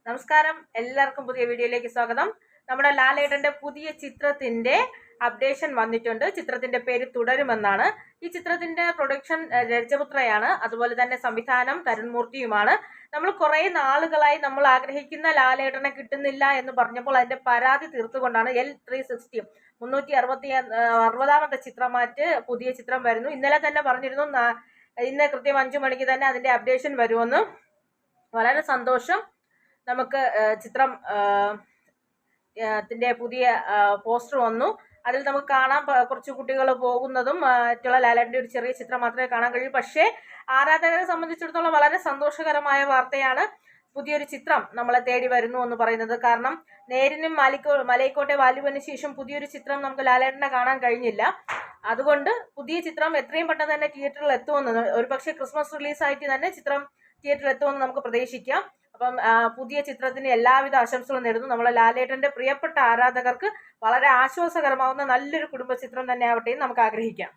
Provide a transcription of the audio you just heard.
നമസ്കാരം, എല്ലാവർക്കും പുതിയ വീഡിയോയിലേക്ക് സ്വാഗതം. നമ്മുടെ ലാലേട്ടന്റെ പുതിയ ചിത്രത്തിന്റെ അപ്ഡേഷൻ വന്നിട്ടുണ്ട്. ചിത്രത്തിന്റെ പേര് തുടരുമെന്നാണ്. ഈ ചിത്രത്തിന്റെ പ്രൊഡക്ഷൻ രജപുത്രയാണ്, അതുപോലെ തന്നെ സംവിധാനം തരുൺമൂർത്തിയുമാണ്. നമ്മൾ കുറെ നാളുകളായി നമ്മൾ ആഗ്രഹിക്കുന്ന ലാലേട്ടനെ കിട്ടുന്നില്ല എന്ന് പറഞ്ഞപ്പോൾ അതിന്റെ പരാതി തീർത്തുകൊണ്ടാണ് L360 360ാമത്തെ ചിത്രമായിട്ട് പുതിയ ചിത്രം വരുന്നു. ഇന്നലെ തന്നെ പറഞ്ഞിരുന്നു ഇന്ന് കൃത്യം 5 മണിക്ക് തന്നെ അതിന്റെ അപ്ഡേഷൻ വരുമെന്ന്. വളരെ സന്തോഷം. നമുക്ക് ചിത്രം ത്തിന്റെ പുതിയ പോസ്റ്റർ വന്നു. അതിൽ നമുക്ക് കാണാം കുറച്ച് കുട്ടികൾ പോകുന്നതും മറ്റുള്ള ലാലേട്ടൻ്റെ ഒരു ചെറിയ ചിത്രം മാത്രമേ കാണാൻ കഴിയൂ. പക്ഷേ ആരാധകരെ സംബന്ധിച്ചിടത്തോളം വളരെ സന്തോഷകരമായ വാർത്തയാണ് പുതിയൊരു ചിത്രം നമ്മളെ തേടി വരുന്നു എന്ന് പറയുന്നത്. കാരണം നേരിനും മലൈക്കോട്ടെ വാല്യുവിന് ശേഷം പുതിയൊരു ചിത്രം നമുക്ക് ലാലേട്ടനെ കാണാൻ കഴിഞ്ഞില്ല. അതുകൊണ്ട് പുതിയ ചിത്രം എത്രയും പെട്ടെന്ന് തന്നെ തിയേറ്ററിൽ എത്തുമെന്ന്, ഒരു പക്ഷേ ക്രിസ്മസ് റിലീസായിട്ട് തന്നെ ചിത്രം തിയേറ്ററിൽ എത്തുമെന്ന് നമുക്ക് പ്രതീക്ഷിക്കാം. അപ്പം പുതിയ ചിത്രത്തിന് എല്ലാവിധ ആശംസകളും നേടുന്നു. നമ്മളെ ലാലേട്ടന്റെ പ്രിയപ്പെട്ട ആരാധകർക്ക് വളരെ ആശ്വാസകരമാവുന്ന നല്ലൊരു കുടുംബ ചിത്രം തന്നെ ആവട്ടെ എന്ന് നമുക്ക് ആഗ്രഹിക്കാം.